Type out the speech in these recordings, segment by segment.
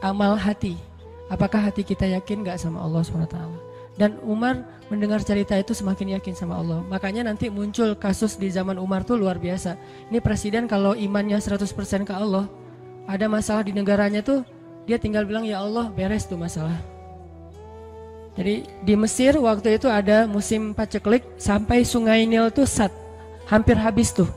amal hati. Apakah hati kita yakin gak sama Allah SWT? Dan Umar mendengar cerita itu semakin yakin sama Allah. Makanya nanti muncul kasus di zaman Umar tuh luar biasa. Ini presiden kalau imannya 100% ke Allah, ada masalah di negaranya tuh, dia tinggal bilang ya Allah, beres tuh masalah. Jadi di Mesir waktu itu ada musim paceklik, sampai sungai Nil tuh hampir habis tuh.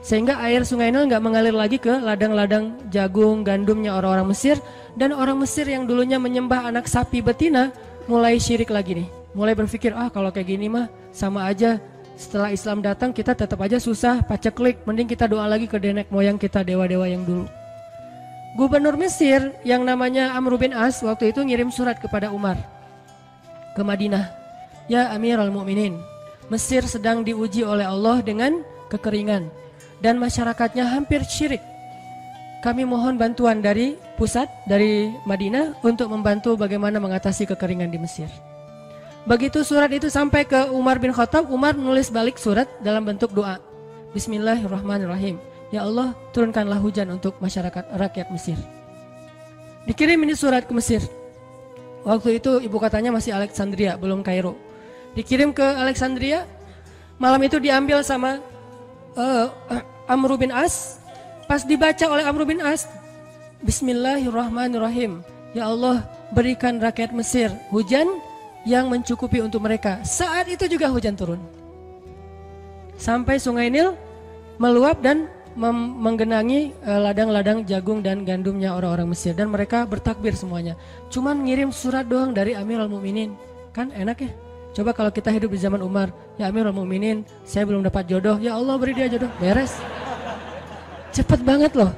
Sehingga air sungai Nil gak mengalir lagi ke ladang-ladang jagung, gandumnya orang-orang Mesir. Dan orang Mesir yang dulunya menyembah anak sapi betina mulai syirik lagi nih. Mulai berpikir, kalau kayak gini mah sama aja. Setelah Islam datang kita tetap aja susah, paceklik. Mending kita doa lagi ke nenek moyang kita, dewa-dewa yang dulu. Gubernur Mesir yang namanya Amr bin As waktu itu ngirim surat kepada Umar ke Madinah. Ya Amirul Mukminin, Mesir sedang diuji oleh Allah dengan kekeringan dan masyarakatnya hampir syirik. Kami mohon bantuan dari pusat, dari Madinah untuk membantu bagaimana mengatasi kekeringan di Mesir. Begitu surat itu sampai ke Umar bin Khattab, Umar menulis balik surat dalam bentuk doa. Bismillahirrahmanirrahim. Ya Allah, turunkanlah hujan untuk masyarakat rakyat Mesir. Dikirim ini surat ke Mesir. Waktu itu ibu kotanya masih Alexandria, belum Kairo. Dikirim ke Alexandria. Malam itu diambil sama Amr bin As. Pas dibaca oleh Amr bin As, Bismillahirrahmanirrahim. Ya Allah, berikan rakyat Mesir hujan yang mencukupi untuk mereka. Saat itu juga hujan turun. Sampai sungai Nil meluap dan menggenangi ladang-ladang jagung dan gandumnya orang-orang Mesir. Dan mereka bertakbir semuanya. Cuman ngirim surat doang dari Amirul Mukminin. Kan enak ya? Coba kalau kita hidup di zaman Umar, ya Amirul Mukminin, saya belum dapat jodoh, ya Allah beri dia jodoh, beres. Cepet banget loh.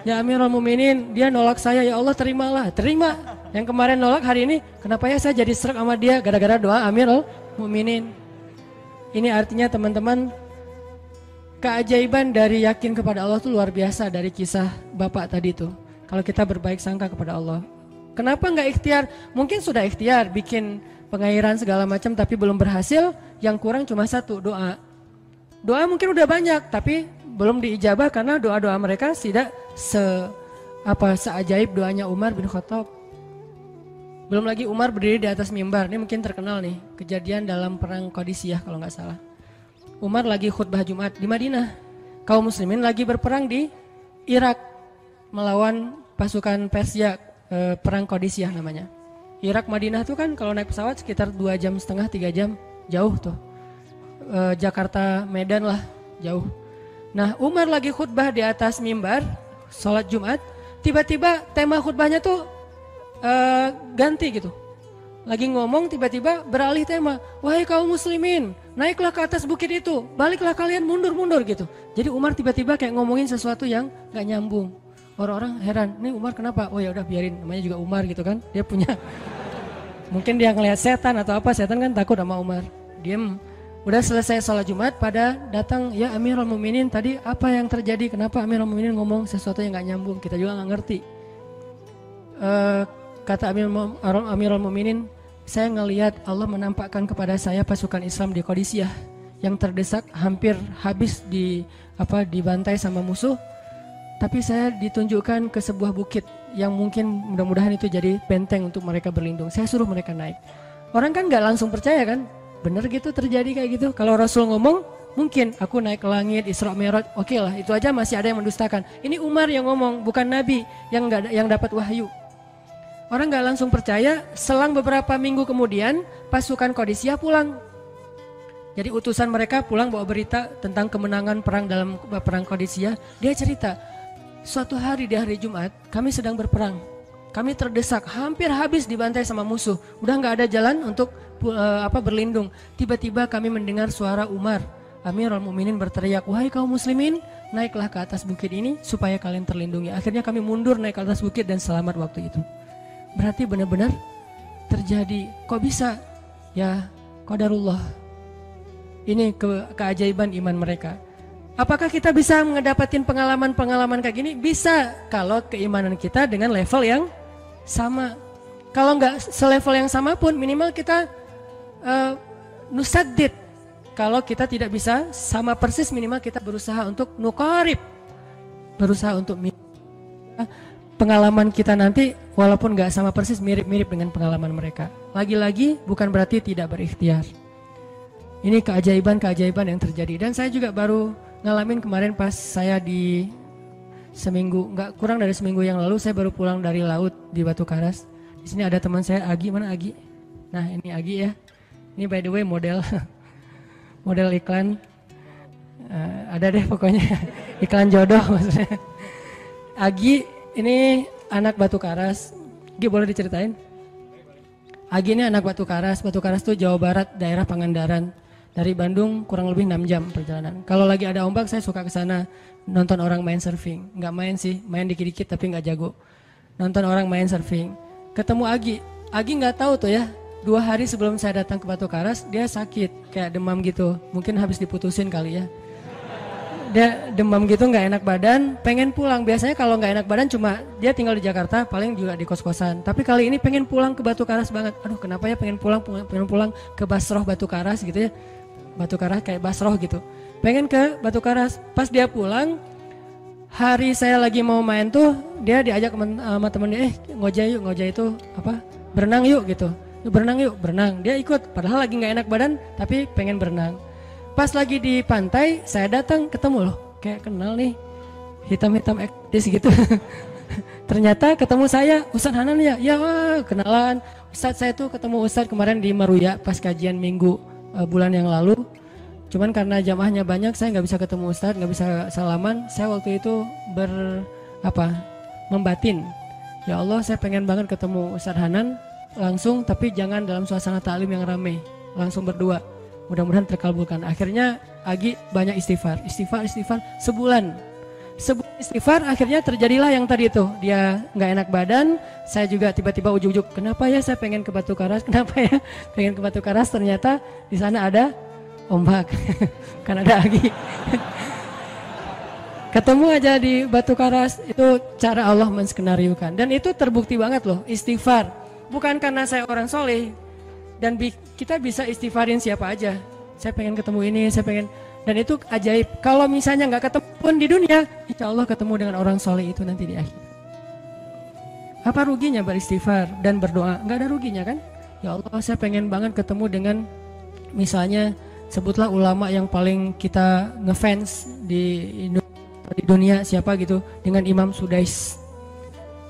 Ya Amirul Mukminin, dia nolak saya, ya Allah terimalah, terima. Yang kemarin nolak hari ini, kenapa ya saya jadi serak sama dia, gara-gara doa Amirul Mukminin. Ini artinya teman-teman, keajaiban dari yakin kepada Allah itu luar biasa dari kisah Bapak tadi tuh. Kalau kita berbaik sangka kepada Allah. Kenapa nggak ikhtiar? Mungkin sudah ikhtiar, bikin pengairan segala macam tapi belum berhasil, yang kurang cuma satu, doa. Doa mungkin udah banyak tapi belum diijabah karena doa-doa mereka tidak seajaib doanya Umar bin Khattab. Belum lagi Umar berdiri di atas mimbar, ini mungkin terkenal nih, kejadian dalam perang Qadisiyah kalau nggak salah. Umar lagi khutbah Jumat di Madinah, kaum muslimin lagi berperang di Irak melawan pasukan Persia, perang Qadisiyah namanya. Irak Madinah tuh kan kalau naik pesawat sekitar 2,5 jam, 3 jam, jauh tuh. Jakarta Medan lah, jauh. Nah Umar lagi khutbah di atas mimbar, sholat Jumat, tiba-tiba tema khutbahnya tuh ganti gitu. Lagi ngomong tiba-tiba beralih tema, wahai kaum muslimin, naiklah ke atas bukit itu, baliklah kalian mundur-mundur gitu. Jadi Umar tiba-tiba kayak ngomongin sesuatu yang gak nyambung. Orang-orang heran, nih Umar kenapa? Oh ya udah biarin, namanya juga Umar gitu kan. Dia punya, mungkin dia ngelihat setan atau apa, setan kan takut sama Umar. Diem. Udah selesai sholat Jumat, pada datang, ya Amirul Mukminin, tadi apa yang terjadi? Kenapa Amirul Mukminin ngomong sesuatu yang gak nyambung? Kita juga gak ngerti. Kata Amirul Mukminin, saya ngelihat Allah menampakkan kepada saya pasukan Islam di Qadisiyah yang terdesak, hampir habis dibantai sama musuh. Tapi saya ditunjukkan ke sebuah bukit yang mungkin mudah-mudahan itu jadi benteng untuk mereka berlindung. Saya suruh mereka naik. Orang kan gak langsung percaya kan? Bener gitu terjadi kayak gitu. Kalau Rasul ngomong, mungkin aku naik ke langit, Isra Mi'raj, oke lah, itu aja masih ada yang mendustakan. Ini Umar yang ngomong, bukan Nabi yang dapat wahyu. Orang gak langsung percaya. Selang beberapa minggu kemudian pasukan Qadisiyah pulang. Jadi utusan mereka pulang bawa berita tentang kemenangan perang dalam perang Qadisiyah. Dia cerita, suatu hari di hari Jumat kami sedang berperang. Kami terdesak, hampir habis dibantai sama musuh. Udah gak ada jalan untuk berlindung. Tiba-tiba kami mendengar suara Umar, Amirul Mukminin berteriak, wahai kaum muslimin, naiklah ke atas bukit ini supaya kalian terlindungi. Akhirnya kami mundur naik ke atas bukit dan selamat waktu itu. Berarti benar-benar terjadi. Kok bisa? Ya qadarullah. Ini keajaiban iman mereka. Apakah kita bisa mendapatkan pengalaman-pengalaman kayak gini? Bisa, kalau keimanan kita dengan level yang sama. Kalau nggak selevel yang sama pun minimal kita nusaddid. Kalau kita tidak bisa sama persis, minimal kita berusaha untuk nuqarib, berusaha untuk pengalaman kita nanti walaupun nggak sama persis, mirip-mirip dengan pengalaman mereka. Lagi-lagi bukan berarti tidak berikhtiar. Ini keajaiban-keajaiban yang terjadi. Dan saya juga baru ngalamin kemarin pas saya di seminggu, nggak kurang dari seminggu yang lalu, saya baru pulang dari laut di Batu Karas. Di sini ada teman saya, Agi. Mana Agi? Nah, ini Agi ya. Ini by the way model model iklan. Ada deh pokoknya iklan jodoh maksudnya. Agi ini anak Batu Karas. Agi boleh diceritain? Agi ini anak Batu Karas. Batu Karas tuh Jawa Barat, daerah Pangandaran. Dari Bandung kurang lebih 6 jam perjalanan. Kalau lagi ada ombak saya suka ke sana nonton orang main surfing. Nggak main sih, main dikit-dikit tapi nggak jago. Nonton orang main surfing. Ketemu Agi. Agi nggak tahu tuh ya. 2 hari sebelum saya datang ke Batu Karas dia sakit kayak demam gitu. Mungkin habis diputusin kali ya. Dia demam gitu, nggak enak badan, pengen pulang. Biasanya kalau nggak enak badan cuma dia tinggal di Jakarta, paling juga di kos-kosan. Tapi kali ini pengen pulang ke Batu Karas banget. Aduh, kenapa ya pengen pulang ke Basroh Batu Karas gitu ya. Batu Karas kayak Basroh gitu. Pengen ke Batu Karas. Pas dia pulang, hari saya lagi mau main tuh, dia diajak sama temennya, ngojek itu apa? Berenang yuk gitu. Berenang yuk, berenang. Dia ikut, padahal lagi nggak enak badan, tapi pengen berenang. Pas lagi di pantai, saya datang ketemu loh, kayak kenal nih, hitam-hitam ektis gitu. Ternyata ketemu saya, Ustadz Hanan ya, ya kenalan. Ustadz saya tuh ketemu Ustadz kemarin di Meruya pas kajian minggu bulan yang lalu. Cuman karena jamaahnya banyak, saya nggak bisa ketemu Ustadz, nggak bisa salaman. Saya waktu itu membatin, ya Allah saya pengen banget ketemu Ustadz Hanan langsung, tapi jangan dalam suasana ta'lim yang ramai, langsung berdua. Mudah-mudahan terkabulkan. Akhirnya Agi banyak istighfar sebulan istighfar. Akhirnya terjadilah yang tadi itu, dia nggak enak badan. Saya juga tiba-tiba ujuk-ujuk, kenapa ya saya pengen ke Batu Karas, ternyata di sana ada ombak. Kan ada Agi. Ketemu aja di Batu Karas. Itu cara Allah menskenariokan. Dan itu terbukti banget loh, istighfar. Bukan karena saya orang soleh. Dan kita bisa istighfarin siapa aja. Saya pengen ketemu ini, saya pengen. Dan itu ajaib. Kalau misalnya nggak ketemu pun di dunia, insya Allah ketemu dengan orang soleh itu nanti di akhir. Apa ruginya beristighfar dan berdoa? Nggak ada ruginya kan? Ya Allah, saya pengen banget ketemu dengan misalnya sebutlah ulama yang paling kita ngefans di dunia siapa gitu, dengan Imam Sudais,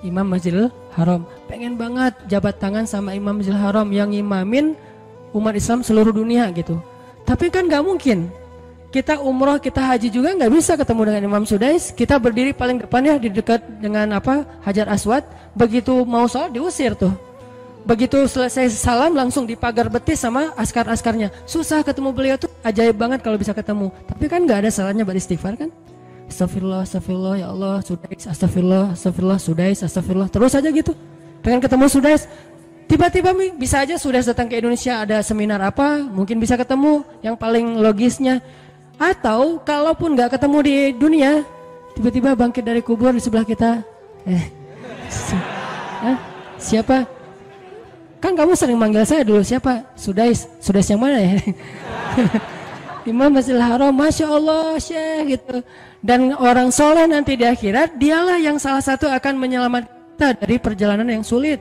Imam Masjidil Haram. Pengen banget jabat tangan sama Imam Masjidil Haram yang imamin umat Islam seluruh dunia gitu. Tapi kan nggak mungkin. Kita umroh, kita haji juga nggak bisa ketemu dengan Imam Sudais. Kita berdiri paling depan ya, di dekat dengan Hajar Aswad. Begitu mau sholat diusir tuh. Begitu selesai salam langsung dipagar betis sama askar-askarnya. Susah ketemu beliau tuh, ajaib banget kalau bisa ketemu. Tapi kan nggak ada salahnya beristighfar kan? Astagfirullah, astagfirullah, ya Allah, Sudais, astagfirullah, astagfirullah, Sudais, astagfirullah. Terus aja gitu. Pengen ketemu Sudais. Tiba-tiba bisa aja Sudais datang ke Indonesia, ada seminar apa, mungkin bisa ketemu. Yang paling logisnya. Atau kalaupun nggak ketemu di dunia, tiba-tiba bangkit dari kubur di sebelah kita. Siapa? Kan kamu sering manggil saya dulu, siapa? Sudais. Sudais yang mana ya? Imam Masjidil Haram, Masya Allah Syekh gitu. Dan orang soleh nanti di akhirat, dialah yang salah satu akan menyelamatkan kita dari perjalanan yang sulit.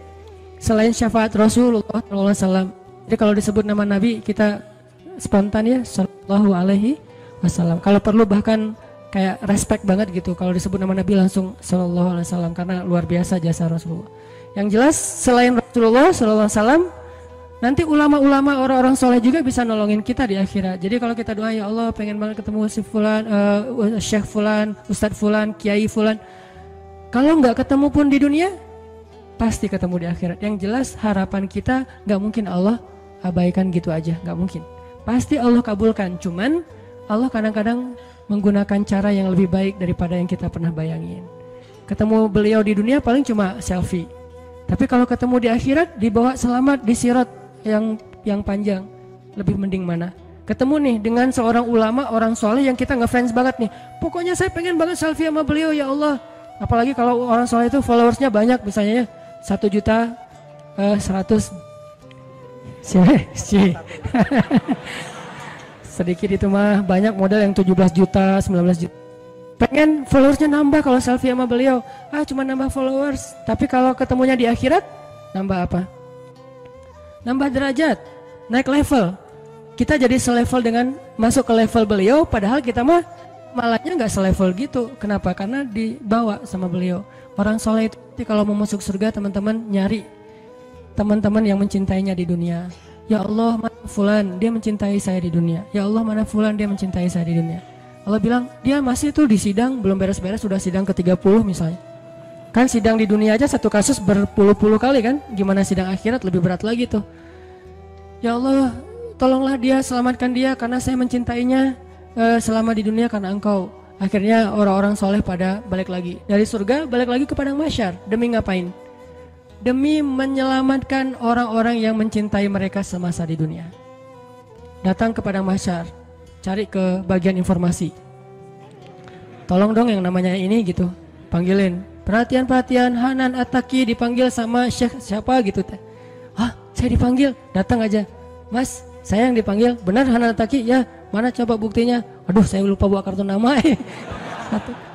Selain syafaat Rasulullah SAW. Jadi kalau disebut nama Nabi, kita spontan ya, Sallallahu Alaihi Wasallam. Kalau perlu bahkan kayak respect banget gitu. Kalau disebut nama Nabi langsung Sallallahu Alaihi Wasallam, karena luar biasa jasa Rasulullah. Yang jelas selain Rasulullah Sallallahu Alaihi Wasallam, nanti ulama-ulama orang-orang soleh juga bisa nolongin kita di akhirat. Jadi kalau kita doa, ya Allah pengen banget ketemu si Fulan, Syekh Fulan, Ustadz Fulan, Kiai Fulan. Kalau nggak ketemu pun di dunia, pasti ketemu di akhirat. Yang jelas harapan kita nggak mungkin Allah abaikan gitu aja, nggak mungkin. Pasti Allah kabulkan. Cuman Allah kadang-kadang menggunakan cara yang lebih baik daripada yang kita pernah bayangin. Ketemu beliau di dunia paling cuma selfie. Tapi kalau ketemu di akhirat, dibawa selamat di sirat yang panjang, lebih mending mana? Ketemu nih dengan seorang ulama, orang soleh yang kita ngefans banget nih. Pokoknya saya pengen banget selfie sama beliau, ya Allah. Apalagi kalau orang soleh itu followersnya banyak, misalnya ya 1.100.000. Sedikit itu mah, banyak model yang 17 juta, 19 juta. pengen followersnya nambah kalau selfie sama beliau, cuma nambah followers. Tapi kalau ketemunya di akhirat, nambah apa? Nambah derajat, naik level. Kita jadi selevel dengan masuk ke level beliau, padahal kita mah malahnya nggak selevel gitu. Kenapa? Karena dibawa sama beliau. Orang soleh itu kalau mau masuk surga, teman-teman nyari teman-teman yang mencintainya di dunia. Ya Allah, mana fulan, dia mencintai saya di dunia. Ya Allah, mana fulan, dia mencintai saya di dunia. Allah bilang, dia masih tuh di sidang, belum beres-beres, sudah sidang ke-30 misalnya. Kan sidang di dunia aja satu kasus berpuluh-puluh kali kan, gimana sidang akhirat lebih berat lagi tuh. Ya Allah, tolonglah dia, selamatkan dia karena saya mencintainya selama di dunia karena engkau. Akhirnya orang-orang soleh pada balik lagi. Dari surga balik lagi ke padang mahsyar. Demi ngapain? Demi menyelamatkan orang-orang yang mencintai mereka semasa di dunia. Datang ke padang mahsyar, cari ke bagian informasi. Tolong dong yang namanya ini gitu, panggilin. Perhatian, Hanan At-Taqi dipanggil sama Syekh siapa gitu teh. Saya dipanggil, datang aja. Mas, saya yang dipanggil, benar Hanan At-Taqi? Ya, mana coba buktinya? Aduh, saya lupa bawa kartu nama.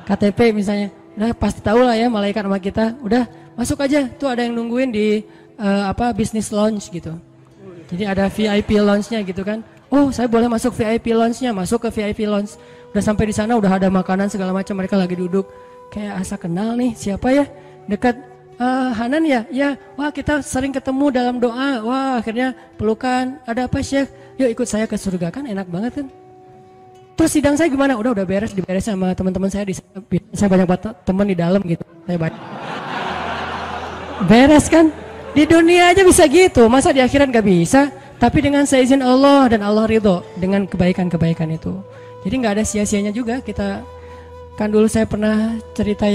KTP misalnya. Udah pasti tahu lah ya malaikat sama kita. Udah masuk aja, tuh ada yang nungguin di business lounge gitu. Jadi ada VIP lounge-nya gitu kan. Oh, saya boleh masuk VIP lounge-nya, masuk ke VIP lounge. Udah sampai di sana udah ada makanan segala macam, mereka lagi duduk. Kayak asa kenal nih, siapa ya? Dekat Hanan ya? Ya, wah kita sering ketemu dalam doa. Wah, akhirnya pelukan. Ada apa, Syekh? Yuk ikut saya ke surga, kan enak banget kan? Terus sidang saya gimana? Udah beres, diberes sama teman-teman saya di sana. Saya banyak teman di dalam gitu. Saya banyak. Beres kan? Di dunia aja bisa gitu, masa di akhirat gak bisa? Tapi dengan seizin Allah dan Allah ridho dengan kebaikan-kebaikan itu. Jadi gak ada sia-sianya juga kita. Kan dulu saya pernah cerita